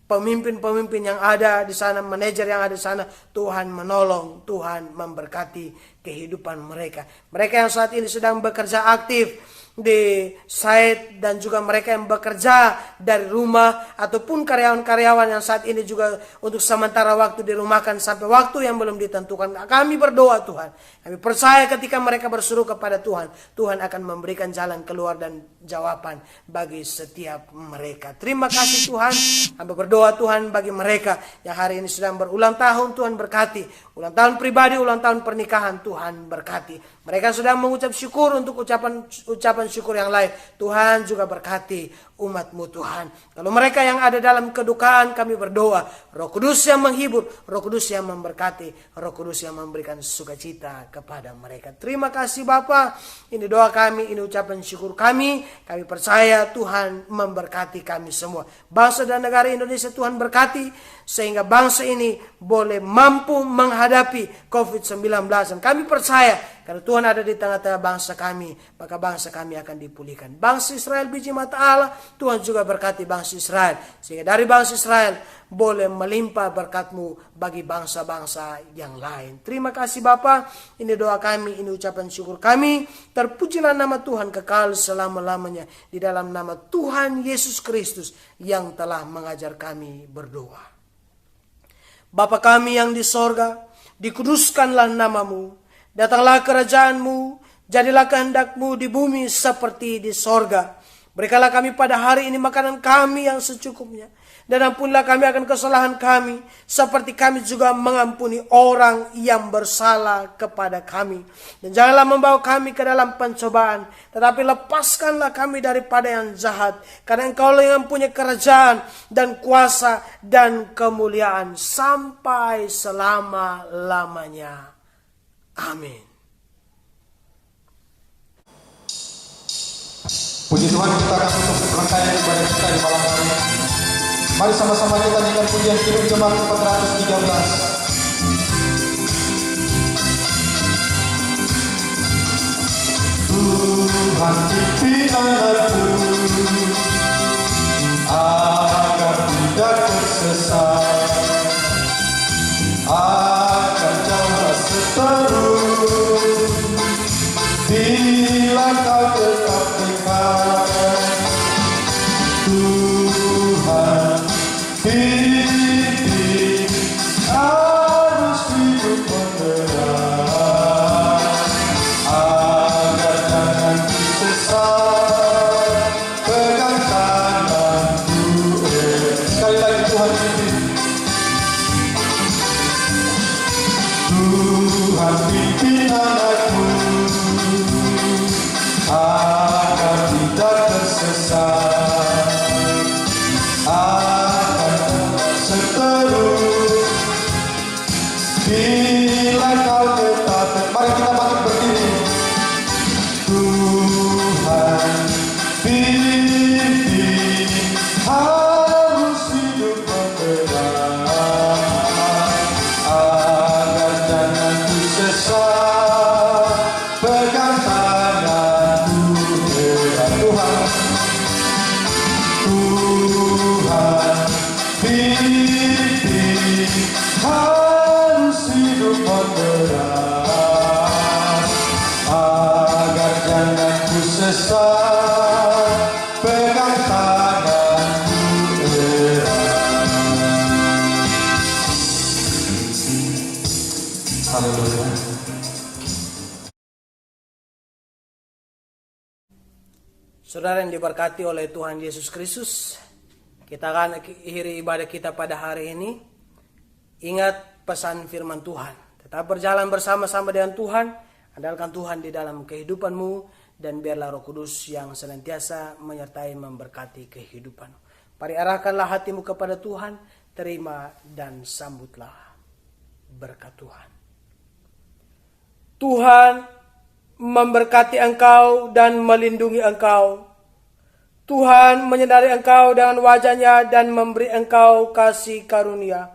pemimpin-pemimpin yang ada di sana, manajer yang ada di sana, Tuhan menolong, Tuhan memberkati kehidupan mereka. Mereka yang saat ini sedang bekerja aktif di site dan juga mereka yang bekerja dari rumah ataupun karyawan-karyawan yang saat ini juga untuk sementara waktu dirumahkan sampai waktu yang belum ditentukan. Kami berdoa Tuhan, kami percaya ketika mereka berseru kepada Tuhan, Tuhan akan memberikan jalan keluar dan jawaban bagi setiap mereka. Terima kasih Tuhan. Kami berdoa Tuhan bagi mereka yang hari ini sedang berulang tahun, Tuhan berkati. Ulang tahun pribadi, ulang tahun pernikahan, Tuhan berkati. Mereka sedang mengucap syukur untuk ucapan syukur yang lain. Tuhan juga berkati umat-Mu Tuhan. Kalau mereka yang ada dalam kedukaan, kami berdoa Roh Kudus yang menghibur, Roh Kudus yang memberkati, Roh Kudus yang memberikan sukacita kepada mereka. Terima kasih Bapa. Ini doa kami, ini ucapan syukur kami. Kami percaya Tuhan memberkati kami semua. Bangsa dan negara Indonesia Tuhan berkati, sehingga bangsa ini boleh mampu menghadapi COVID-19. Dan kami percaya kalau Tuhan ada di tengah-tengah bangsa kami, maka bangsa kami akan dipulihkan. Bangsa Israel biji mata Allah, Tuhan juga berkati bangsa Israel. Sehingga dari bangsa Israel boleh melimpah berkat-Mu bagi bangsa-bangsa yang lain. Terima kasih Bapa. Ini doa kami, ini ucapan syukur kami. Terpujilah nama Tuhan kekal selama-lamanya. Di dalam nama Tuhan Yesus Kristus yang telah mengajar kami berdoa. Bapa kami yang di sorga, dikuduskanlah nama-Mu. Datanglah kerajaan-Mu, jadilah kehendak-Mu di bumi seperti di sorga. Berikanlah kami pada hari ini makanan kami yang secukupnya. Dan ampunilah kami akan kesalahan kami, seperti kami juga mengampuni orang yang bersalah kepada kami. Dan janganlah membawa kami ke dalam pencobaan, tetapi lepaskanlah kami daripada yang jahat. Karena Engkau yang mempunyai kerajaan dan kuasa dan kemuliaan sampai selama-lamanya. Amin. Puji Tuhan, kita akan tutup rangkaian ibadah kita di malam hari ini. Mari sama-sama kita nyanyikan pujian Kidung Jemaat 413. Tuhan pimpin anakku agar tidak tersesat, akan jalan seteru bila kau tetap dekat. Tuhan pimpin arus hidup moderat, agar jangan tersesat, pegang tanganku. Sekali lagi, Tuhan pimpin. Tuhan pimpin anakku agar tidak tersesat, akan seteru bila kau tetap. Mari kita bangkit berdiri. Tuhan pimpin arus hidup moderat, agar jangan ku sesat, pegang tanganku. Tuhan, Tuhan pimpin harus hidup moderat, agar jangan ku sesat, pegang tanganku erat. Haleluya. Saudara yang diberkati oleh Tuhan Yesus Kristus, kita akan akhiri ibadah kita pada hari ini. Ingat pesan firman Tuhan, tetap berjalan bersama-sama dengan Tuhan, andalkan Tuhan di dalam kehidupanmu, dan biarlah Roh Kudus yang senantiasa menyertai memberkati kehidupanmu. Mari arahkanlah hatimu kepada Tuhan, terima dan sambutlah berkat Tuhan. Tuhan memberkati engkau dan melindungi engkau. Tuhan menyinari engkau dengan wajah-Nya dan memberi engkau kasih karunia.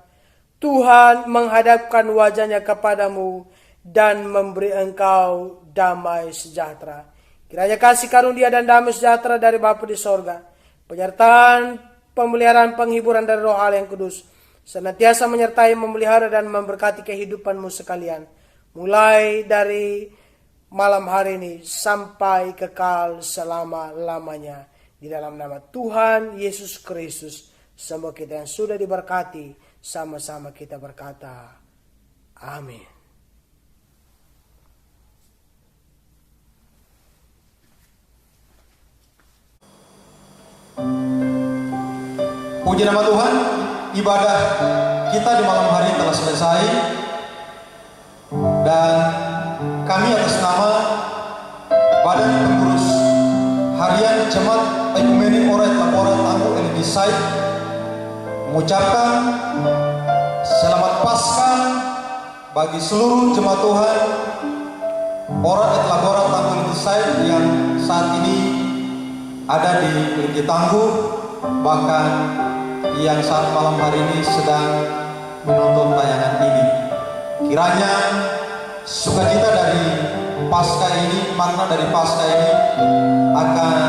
Tuhan menghadapkan wajah-Nya kepadamu dan memberi engkau damai sejahtera. Kiranya kasih karunia dan damai sejahtera dari Bapa di sorga, penyertaan, pemeliharaan, penghiburan dari Roh Allah yang kudus, senantiasa menyertai, memelihara, dan memberkati kehidupanmu sekalian, mulai dari malam hari ini sampai kekal selama-lamanya. Di dalam nama Tuhan Yesus Kristus, semua kita yang sudah diberkati, sama-sama kita berkata, amin. Puji nama Tuhan, ibadah kita di malam hari telah selesai, dan kami atas nama Badan Pengurus Harian Jemaat Ekumenik Oret Laporan Tangguh Energi Site mengucapkan selamat Paskah bagi seluruh jemaat Tuhan Oret Laporan Tangguh Energi Site yang saat ini ada di Energi Tangguh, bahkan yang saat malam hari ini sedang menonton tayangan ini. Kiranya sukacita dari Paskah ini, makna dari Paskah ini akan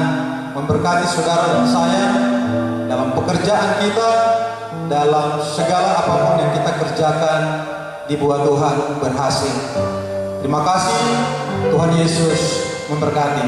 memberkati saudara dan saya dalam pekerjaan kita, dalam segala apapun yang kita kerjakan di buat Tuhan berhasil. Terima kasih, Tuhan Yesus memberkati.